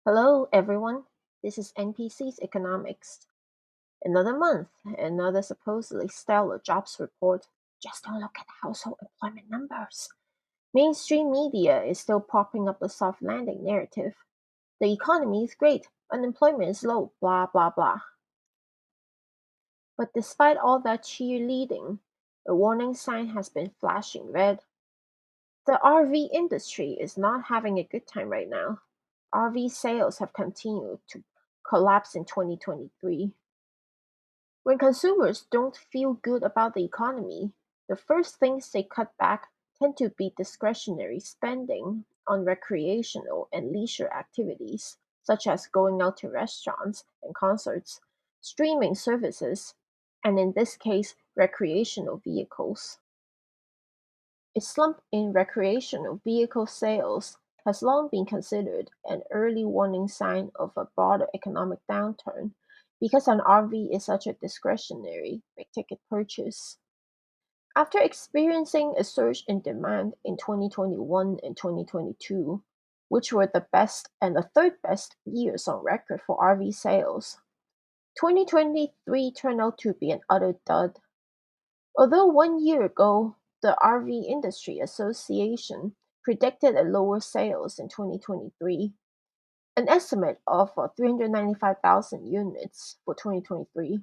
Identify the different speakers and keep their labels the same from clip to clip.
Speaker 1: Hello, everyone. This is NPC's Economics. Another month, another supposedly stellar jobs report. Just don't look at household employment numbers. Mainstream media is still propping up the soft landing narrative. The economy is great, unemployment is low, blah, blah, blah. But despite all that cheerleading, a warning sign has been flashing red. The RV industry is not having a good time right now. RV sales have continued to collapse in 2023. When consumers don't feel good about the economy, the first things they cut back tend to be discretionary spending on recreational and leisure activities, such as going out to restaurants and concerts, streaming services, and in this case, recreational vehicles. A slump in recreational vehicle sales has long been considered an early warning sign of a broader economic downturn because an RV is such a discretionary, big-ticket purchase. After experiencing a surge in demand in 2021 and 2022, which were the best and the third best years on record for RV sales, 2023 turned out to be an utter dud. Although 1 year ago the RV Industry Association predicted a lower sales in 2023, an estimate of 395,000 units for 2023,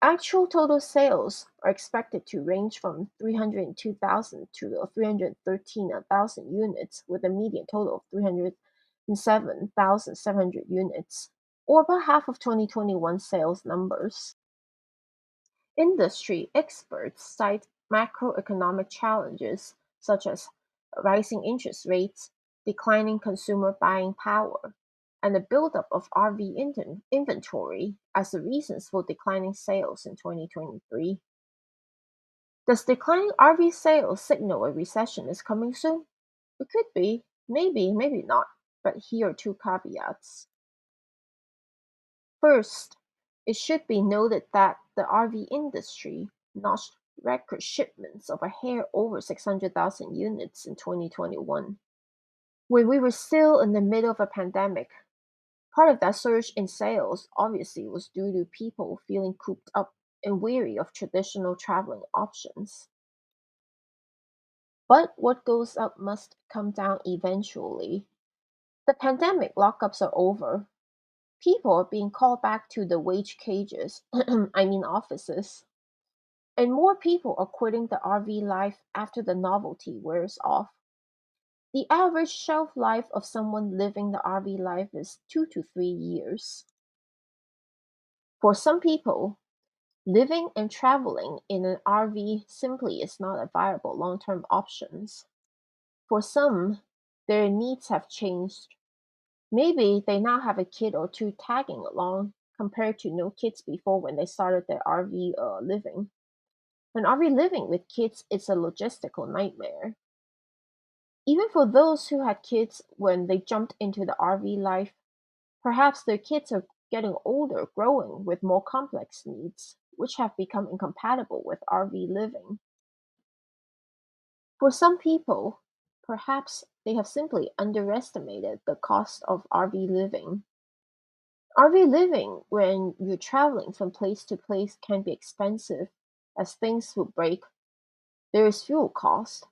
Speaker 1: actual total sales are expected to range from 302,000 to 313,000 units, with a median total of 307,700 units, or about half of 2021 sales numbers. Industry experts cite macroeconomic challenges such as rising interest rates, declining consumer buying power, and the buildup of RV inventory as the reasons for declining sales in 2023. Does declining RV sales signal a recession is coming soon? It could be, maybe, maybe not, but here are two caveats. First, it should be noted that the RV industry notched record shipments of a hair over 600,000 units in 2021, when we were still in the middle of a pandemic. Part of that surge in sales obviously was due to people feeling cooped up and weary of traditional traveling options. But what goes up must come down eventually. The pandemic lockups are over. People are being called back to the wage cages, I mean offices, and more people are quitting the RV life after the novelty wears off. The average shelf life of someone living the RV life is 2 to 3 years. For some people, living and traveling in an RV simply is not a viable long-term option. For some, their needs have changed. Maybe they now have a kid or two tagging along, compared to no kids before when they started their RV living. An RV living with kids is a logistical nightmare. Even for those who had kids when they jumped into the RV life, perhaps their kids are getting older, growing with more complex needs, which have become incompatible with RV living. For some people, perhaps they have simply underestimated the cost of RV living. RV living, when you're traveling from place to place, can be expensive as things will break. There is fuel cost,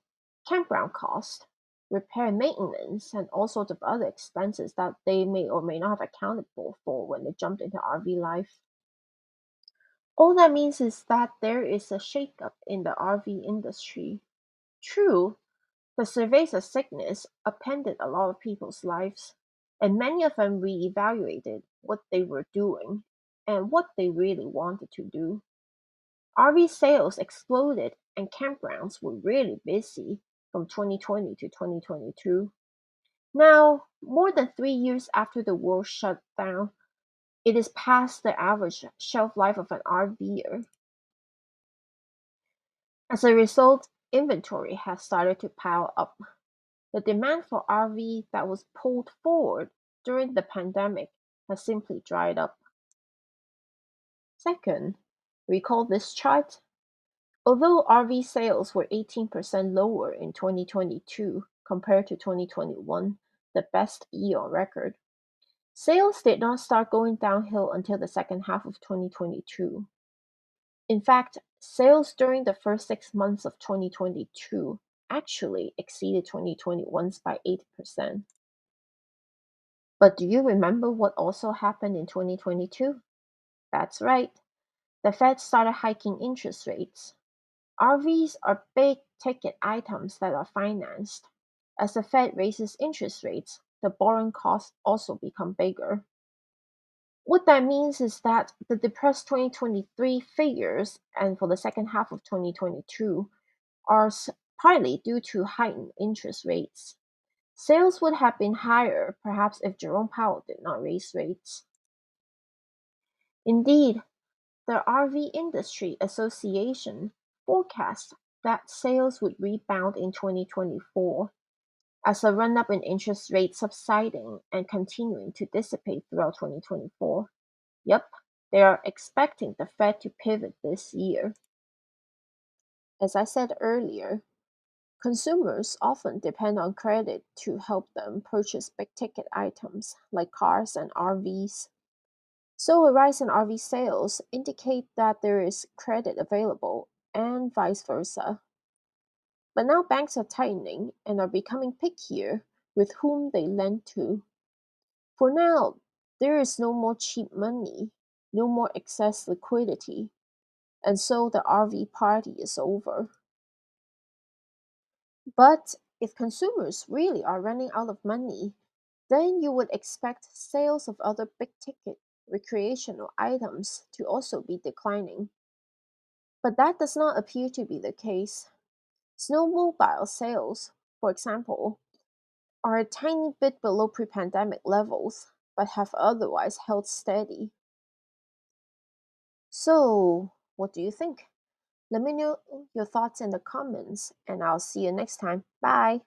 Speaker 1: campground cost, repair and maintenance, and all sorts of other expenses that they may or may not have accounted for when they jumped into RV life. All that means is that there is a shakeup in the RV industry. True, the surveys of sickness upended a lot of people's lives, and many of them reevaluated what they were doing and what they really wanted to do. RV sales exploded and campgrounds were really busy from 2020 to 2022. Now, more than 3 years after the world shut down, it is past the average shelf life of an RVer. As a result, inventory has started to pile up. The demand for RV that was pulled forward during the pandemic has simply dried up. Second, recall this chart. Although RV sales were 18% lower in 2022 compared to 2021, the best year on record, Sales did not start going downhill until the second half of 2022. In fact, sales during the first 6 months of 2022 actually exceeded 2021's by 8%. But do you remember what also happened in 2022? That's right, the Fed started hiking interest rates. RVs are big ticket items that are financed. As the Fed raises interest rates, the borrowing costs also become bigger. What that means is that the depressed 2023 figures and for the second half of 2022 are partly due to heightened interest rates. Sales would have been higher perhaps if Jerome Powell did not raise rates. Indeed, the RV Industry Association forecasts that sales would rebound in 2024 as a run up in interest rates subsiding and continuing to dissipate throughout 2024. Yep, they are expecting the Fed to pivot this year. As I said earlier, consumers often depend on credit to help them purchase big ticket items like cars and RVs. So a rise in RV sales indicate that there is credit available and vice versa. But now banks are tightening and are becoming pickier with whom they lend to. For now, there is no more cheap money, no more excess liquidity, and so the RV party is over. But if consumers really are running out of money, then you would expect sales of other big ticket recreational items to also be declining. But that does not appear to be the case. Snowmobile sales, for example, are a tiny bit below pre pandemic levels, but have otherwise held steady. So, what do you think? Let me know your thoughts in the comments, and I'll see you next time. Bye!